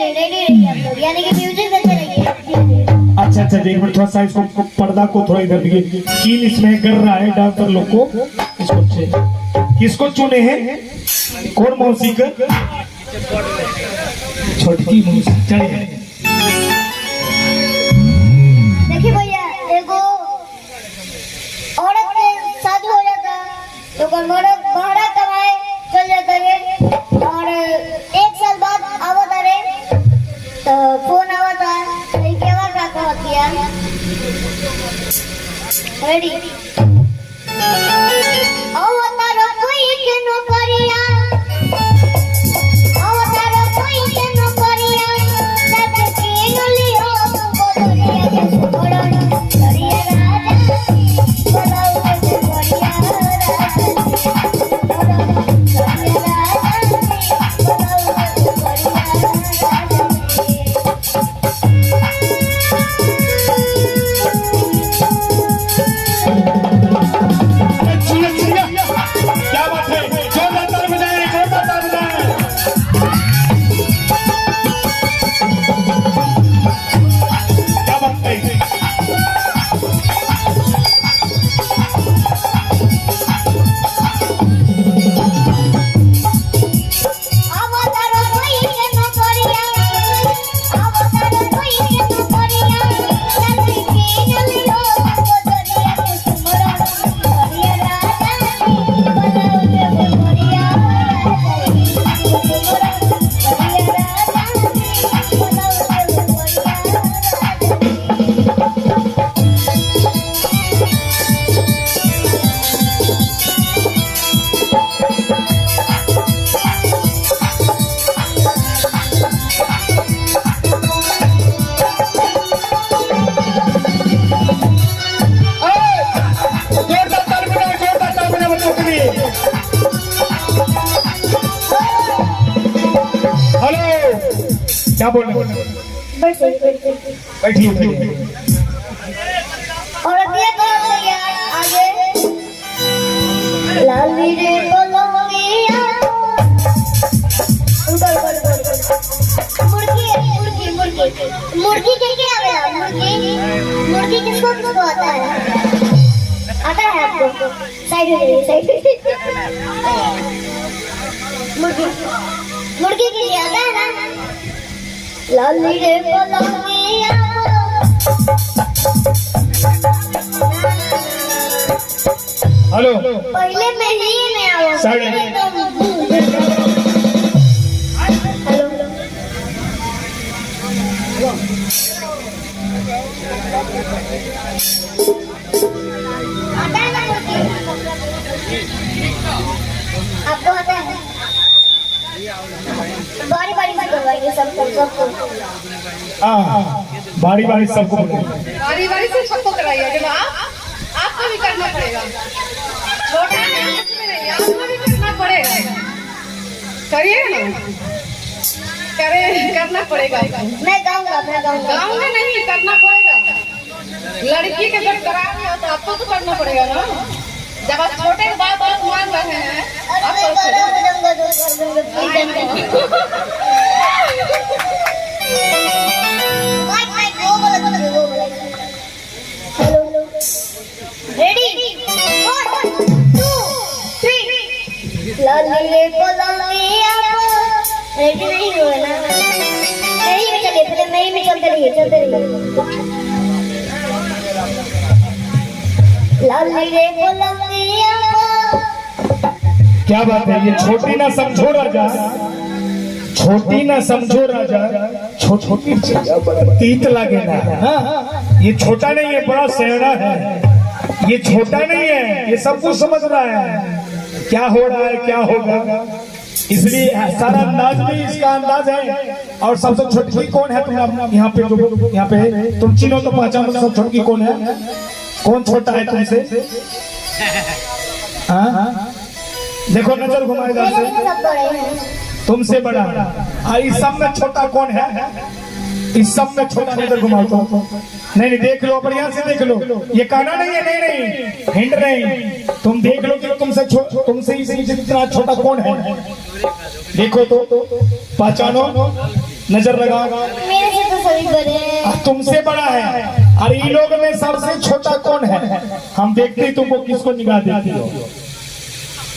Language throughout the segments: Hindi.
रेडी रहिए आप लोग, यानी कि म्यूजिक देते रहिए। अच्छा अच्छा, एक मिनट थोड़ा सा इसको पर्दा को थोड़ा इधर दिए, कील इसमें कर रहा है डांसर लोग को। किसको चुने हैं? कौन मौसी का? छोटकी मौसी। चलिए देखिए भैया, एगो औरत के शादी हो जाता तो मर्द भाड़ा कमाए चल जाता रे, और 1 साल बाद आवत रे तो फोन आवता क्या होती है। रेडी क्या बोल रहे हैं? बैठिए और अभी आगे लाली रे बोलंगिया मुर्गी के क्या आवेला? मुर्गी किसको आता है? आता है आपको? साइड हो जाइए, साइड। मुर्गी के लिए आता है ना? लाली रे बोलंगिया। हेलो, पहले मैं ही में आऊँ। साइड। आता है ना मुर्गी? आपको आता है? बारी बारी से करवाइए सबको। बारी बारी सबको कराइए। आपको भी करना पड़ेगा, छोटा नहीं, आपको भी करना पड़ेगा। करिए ना, करना पड़ेगा। मैं गाऊंगा। गाँव में नहीं करना पड़ेगा। लड़की के जब करा रही हो तो आपको तो करना पड़ेगा ना। जब आप छोटे के बाद आप मान रहे हैं, रेडी 1 2 3 लाली रे बोलंगिया। रेडी नहीं हुआ ना? नहीं में चलिए, पहले नहीं में चलते रहिए। लाली रे बोलंगिया। क्या बात है? ये छोटी ना समझो राजा, छोटी ना समझो राजा, छोटी तीत लगे ना। ये छोटा नहीं है, बड़ा सेहरा है। ये छोटा नहीं है, ये सब कुछ समझ रहा है क्या हो रहा है, क्या होगा। इसलिए सारा अंदाज भी इसका अंदाज है। और सबसे छोटी कौन है? तुम यहाँ पे जो यहाँ पे तुम चिन्हो तो पहचानो, सब छोटी कौन है? कौन छोटा है तुमसे? हाँ, देखो नजर घुमाए इधर से। तुमसे बड़ा। इस सब में छोटा कौन है? इस सब में छोटा नजर घुमाओ तो। नहीं, देख लो, बढ़िया से देख लो। ये कहना नहीं है, नहीं हिंट नहीं। तुम देख लो कि तुमसे जितना छोटा कौन है। देखो तो पहचानो। नजर लगाओ। मेरे से तो सभी बड़े हैं। तुमसे बड़ा है। अरे इन लोग में सबसे छोटा कौन है? हम देखते ही तुमको किसको निगाह देती हो।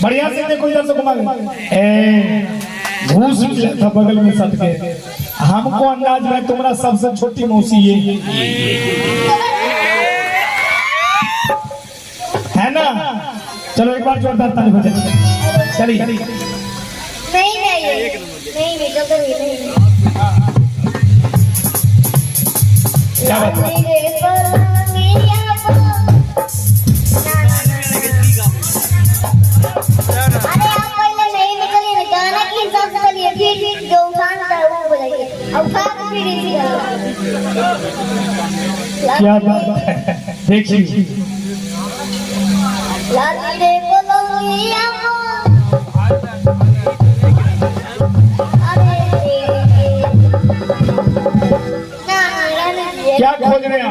बढ़िया से देखो, इधर से घुमा घूस मिला था बगल में सट के। हमको अंदाज में तुम्हारा सबसे छोटी मौसी ये है ना। चलो एक बार जोरदार ताली बजाइए। चलिए नहीं जल्दी नहीं। क्या बात है? अरे आप पहले नहीं निकलिए ना, गाना की हिसाब से चलिए, फिर जो उठान का वो बोलिए, अब उठा के फिर इसी क्या बात है? देखिए लाली रे बोलिया अरे ना क्या खोज रहे हैं?